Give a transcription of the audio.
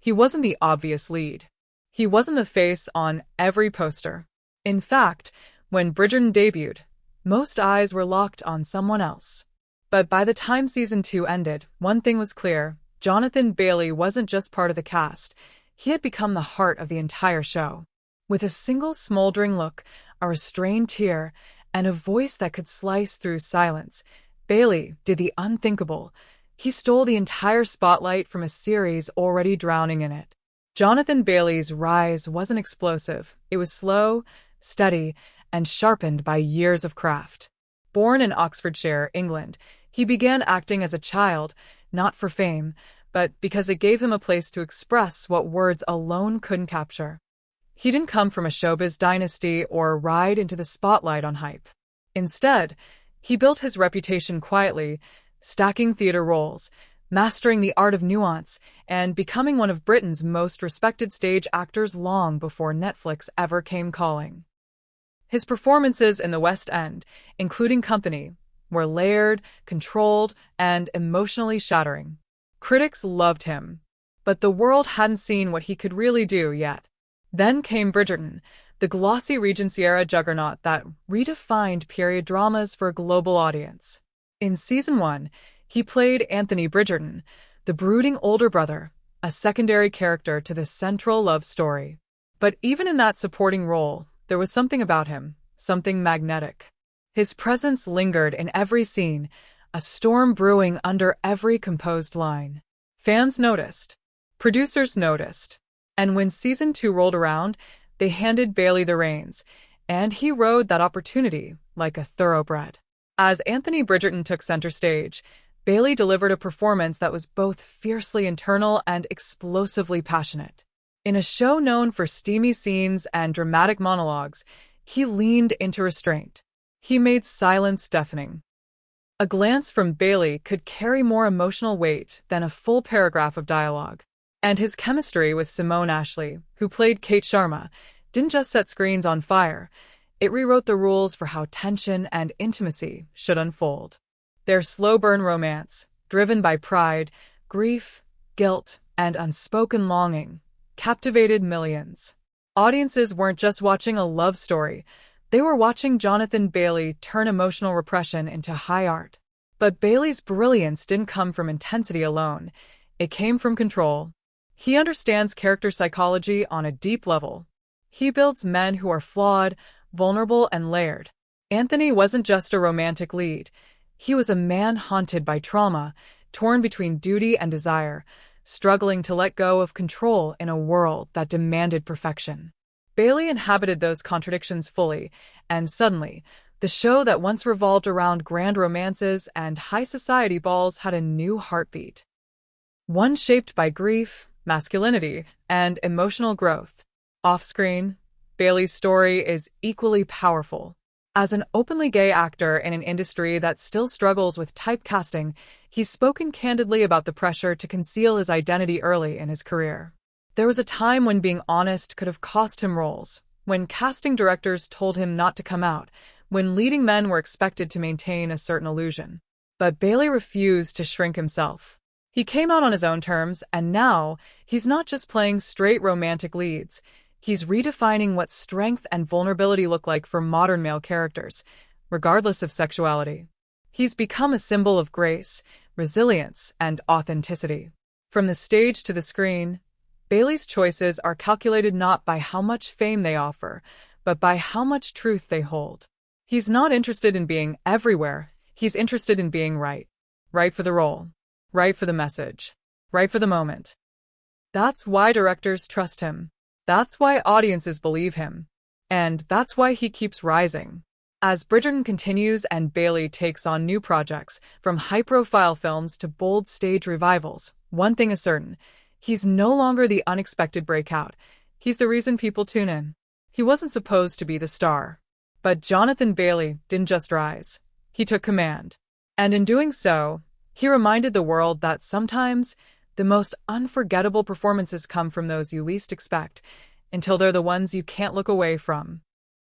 He wasn't the obvious lead. He wasn't the face on every poster. In fact, when Bridgerton debuted, most eyes were locked on someone else. But by the time season 2 ended, one thing was clear. Jonathan Bailey wasn't just part of the cast. He had become the heart of the entire show. With a single smoldering look, a restrained tear, and a voice that could slice through silence, Bailey did the unthinkable. He stole the entire spotlight from a series already drowning in it. Jonathan Bailey's rise wasn't explosive. It was slow, steady, and sharpened by years of craft. Born in Oxfordshire, England, he began acting as a child, not for fame, but because it gave him a place to express what words alone couldn't capture. He didn't come from a showbiz dynasty or ride into the spotlight on hype. Instead, he built his reputation quietly, stacking theater roles, mastering the art of nuance, and becoming one of Britain's most respected stage actors long before Netflix ever came calling. His performances in the West End, including Company, were layered, controlled, and emotionally shattering. Critics loved him, but the world hadn't seen what he could really do yet. Then came Bridgerton, the glossy Regency-era juggernaut that redefined period dramas for a global audience. In Season 1, he played Anthony Bridgerton, the brooding older brother, a secondary character to the central love story. But even in that supporting role, there was something about him, something magnetic. His presence lingered in every scene, a storm brewing under every composed line. Fans noticed. Producers noticed. And when Season 2 rolled around, they handed Bailey the reins, and he rode that opportunity like a thoroughbred. As Anthony Bridgerton took center stage, Bailey delivered a performance that was both fiercely internal and explosively passionate. In a show known for steamy scenes and dramatic monologues, he leaned into restraint. He made silence deafening. A glance from Bailey could carry more emotional weight than a full paragraph of dialogue. And his chemistry with Simone Ashley, who played Kate Sharma, didn't just set screens on fire. It rewrote the rules for how tension and intimacy should unfold. Their slow-burn romance, driven by pride, grief, guilt, and unspoken longing, captivated millions. Audiences weren't just watching a love story. They were watching Jonathan Bailey turn emotional repression into high art. But Bailey's brilliance didn't come from intensity alone. It came from control. He understands character psychology on a deep level. He builds men who are flawed, vulnerable, and layered. Anthony wasn't just a romantic lead. He was a man haunted by trauma, torn between duty and desire, struggling to let go of control in a world that demanded perfection. Bailey inhabited those contradictions fully, and suddenly, the show that once revolved around grand romances and high society balls had a new heartbeat. One shaped by grief, masculinity, and emotional growth. Off-screen, Bailey's story is equally powerful. As an openly gay actor in an industry that still struggles with typecasting, he's spoken candidly about the pressure to conceal his identity early in his career. There was a time when being honest could have cost him roles, when casting directors told him not to come out, when leading men were expected to maintain a certain illusion. But Bailey refused to shrink himself. He came out on his own terms, and now he's not just playing straight romantic leads. He's redefining what strength and vulnerability look like for modern male characters, regardless of sexuality. He's become a symbol of grace, resilience, and authenticity. From the stage to the screen, Bailey's choices are calculated not by how much fame they offer, but by how much truth they hold. He's not interested in being everywhere. He's interested in being right. Right for the role. Right for the message. Right for the moment. That's why directors trust him. That's why audiences believe him. And that's why he keeps rising. As Bridgerton continues and Bailey takes on new projects, from high-profile films to bold stage revivals, one thing is certain. He's no longer the unexpected breakout. He's the reason people tune in. He wasn't supposed to be the star. But Jonathan Bailey didn't just rise. He took command. And in doing so, he reminded the world that sometimes the most unforgettable performances come from those you least expect, until they're the ones you can't look away from.